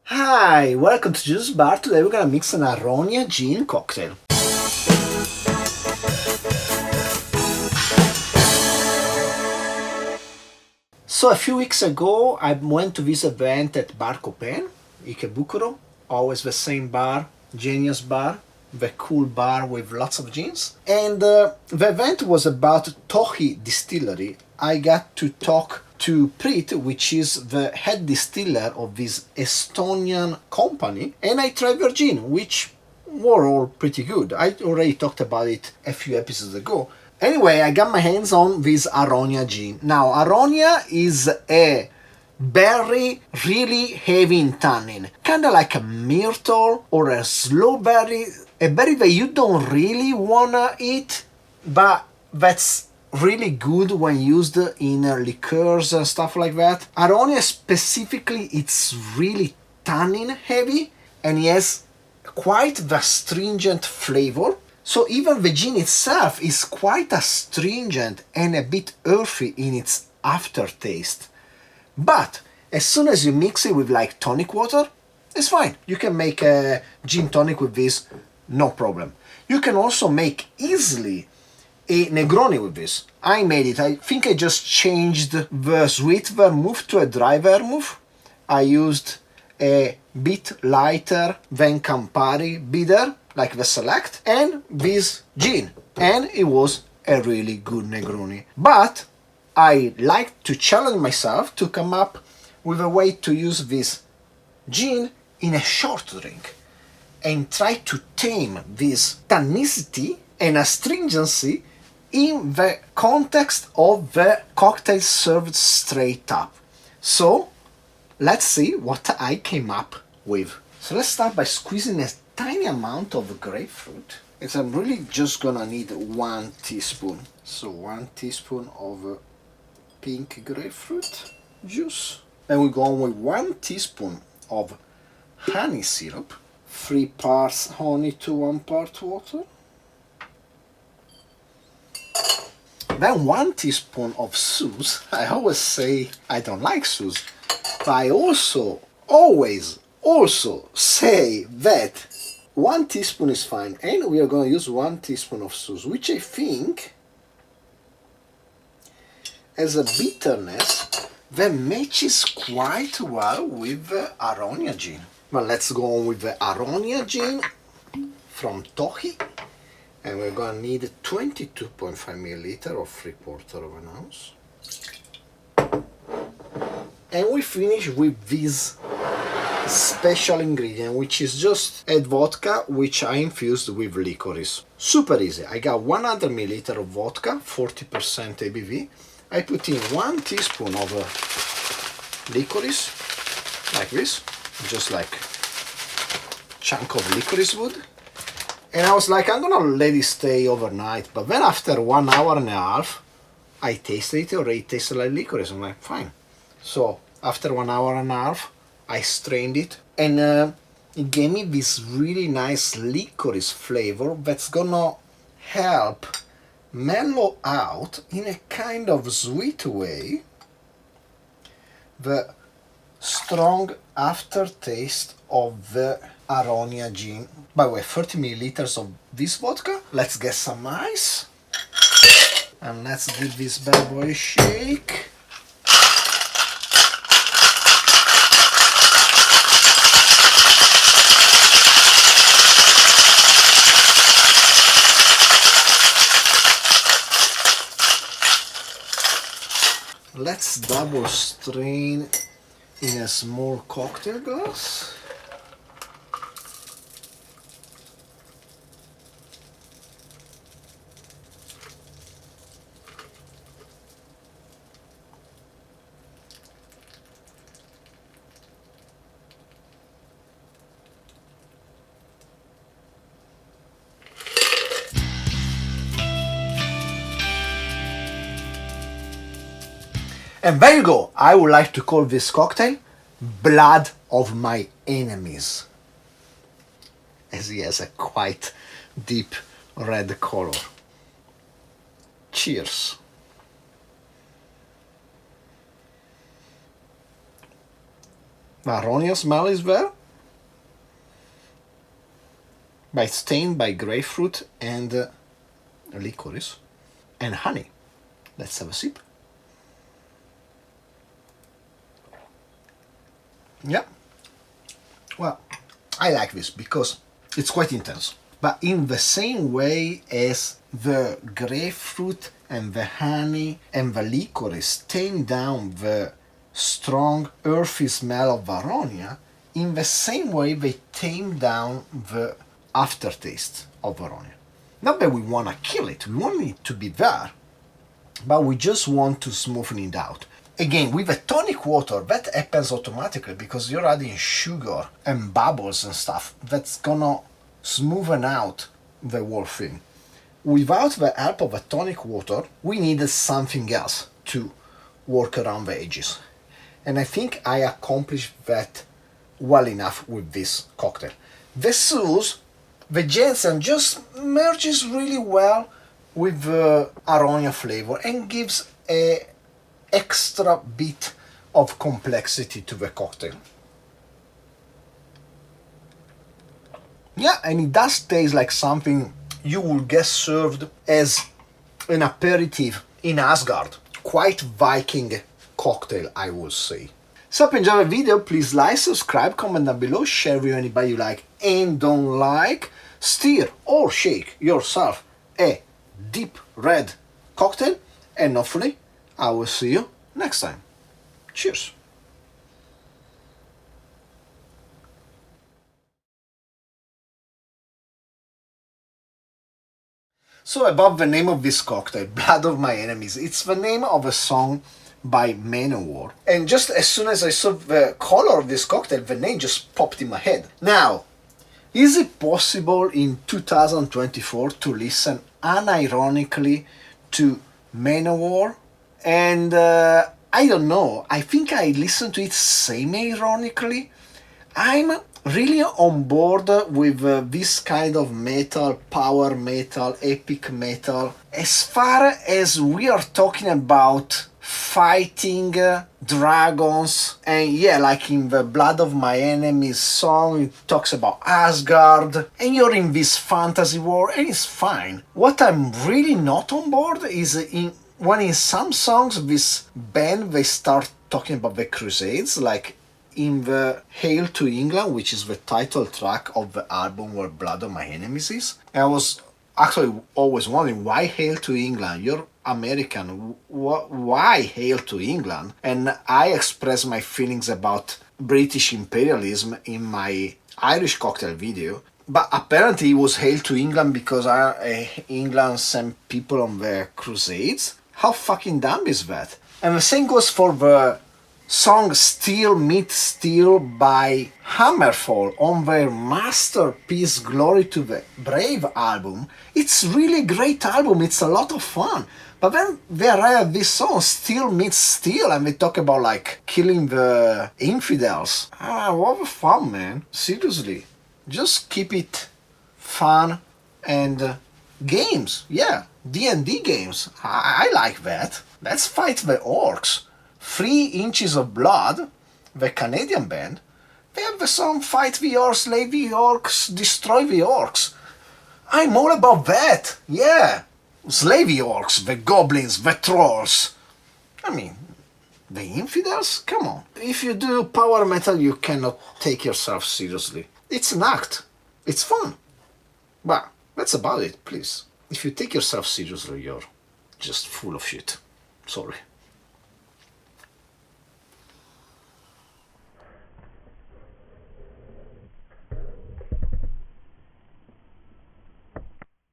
Hi, welcome to Juice Bar. Today we're gonna mix an Aronia gin cocktail. So a few weeks ago I went to this event at Bar Copen, Ikebukuro, always the same bar, genius bar, the cool bar with lots of gins. And the event was about Tohi distillery. I got to talk to Prit, which is the head distiller of this Estonian company, and I tried their gin, which were all pretty good. I already talked about it a few episodes ago. Anyway, I got my hands on this Aronia gin. Now, Aronia is a berry really heavy in tannin, kind of like a myrtle or a sloe berry, a berry that you don't really wanna eat, but that's really good when used in liqueurs and stuff like that. Aronia specifically, it's really tannin heavy and it has quite the astringent flavor. So even the gin itself is quite astringent and a bit earthy in its aftertaste. But as soon as you mix it with like tonic water, it's fine. You can make a gin tonic with this, no problem. You can also make easily a Negroni with this. I made it. I think I just changed the sweet vermouth to a dry vermouth. I used a bit lighter than Campari bitter, like the Select, and this gin. And it was a really good Negroni. But I like to challenge myself to come up with a way to use this gin in a short drink and try to tame this tannicity and astringency in the context of the cocktail served straight up. So let's see what I came up with. So let's start by squeezing a tiny amount of grapefruit. I'm really just gonna need 1 teaspoon. So 1 teaspoon of pink grapefruit juice. Then we go on with 1 teaspoon of honey syrup, 3 parts honey to 1 part water. Then 1 teaspoon of Suze. I always say I don't like Suze, but I always say that 1 teaspoon is fine. And we are going to use 1 teaspoon of Suze, which I think has a bitterness that matches quite well with the Aronia gin. Well, let's go on with the Aronia gin from Tohi. And we're going to need 22.5 milliliter or 3/4 of an ounce. And we finish with this special ingredient, which is just a vodka, which I infused with licorice. Super easy. I got 100 milliliter of vodka, 40% ABV. I put in 1 teaspoon of licorice, like this, just like chunk of licorice wood. And I was like, I'm gonna let it stay overnight. But then after 1 hour and a half, I tasted it, already tasted like licorice. I'm like, fine. So after 1 hour and a half, I strained it. And it gave me this really nice licorice flavor that's gonna help mellow out in a kind of sweet way the strong aftertaste of the Aronia gin. By the way, 30 milliliters of this vodka. Let's get some ice and let's give this bad boy a shake. Let's double strain in a small cocktail glass. And there you go. I would like to call this cocktail Blood of My Enemies, as he has a quite deep red color. Cheers. The Aronia smell is there. stained by grapefruit and licorice and honey. Let's have a sip. Yeah. Well, I like this because it's quite intense. But in the same way as the grapefruit and the honey and the licorice tame down the strong earthy smell of Aronia, in the same way they tame down the aftertaste of Aronia. Not that we want to kill it, we want it to be there, but we just want to smoothen it out. Again, with a tonic water, that happens automatically because you're adding sugar and bubbles and stuff. That's gonna smoothen out the whole thing. Without the help of a tonic water, we needed something else to work around the edges. And I think I accomplished that well enough with this cocktail. The sauce, the gentian just merges really well with the Aronia flavor and gives a extra bit of complexity to the cocktail. Yeah, and it does taste like something you will get served as an aperitif in Asgard. Quite Viking cocktail, I would say. So if you enjoyed the video, please like, subscribe, comment down below, share with anybody you like and don't like. Stir or shake yourself a deep red cocktail, and hopefully I will see you next time. Cheers! So about the name of this cocktail, Blood of My Enemies, it's the name of a song by Manowar. And just as soon as I saw the color of this cocktail, the name just popped in my head. Now, is it possible in 2024 to listen unironically to Manowar? And I don't know, I think I listen to it semi-ironically. I'm really on board with this kind of metal, power metal, epic metal. As far as we are talking about fighting dragons, and yeah, like in the Blood of My Enemies song, it talks about Asgard, and you're in this fantasy world, and it's fine. What I'm really not on board is when in some songs this band, they start talking about the Crusades, like in the Hail to England, which is the title track of the album where Blood of My Enemies is. And I was actually always wondering, why Hail to England? You're American, why Hail to England? And I expressed my feelings about British imperialism in my Irish cocktail video. But apparently it was Hail to England because England sent people on the Crusades. How fucking dumb is that? And the same goes for the song Steel Meets Steel by Hammerfall on their masterpiece Glory to the Brave album. It's really a great album, it's a lot of fun. But then they write this song, Steel Meets Steel, and they talk about like killing the infidels. What fun, man. Seriously. Just keep it fun and games. Yeah, D&D games. I like that. Let's fight the orcs. 3 Inches of Blood, the Canadian band, they have the song Fight the Orcs, Slay the Orcs, Destroy the Orcs. I'm all about that, yeah. Slay the Orcs, the Goblins, the Trolls. I mean, the infidels? Come on. If you do power metal, you cannot take yourself seriously. It's an act. It's fun. But that's about it, please. If you take yourself seriously, you're just full of shit. Sorry.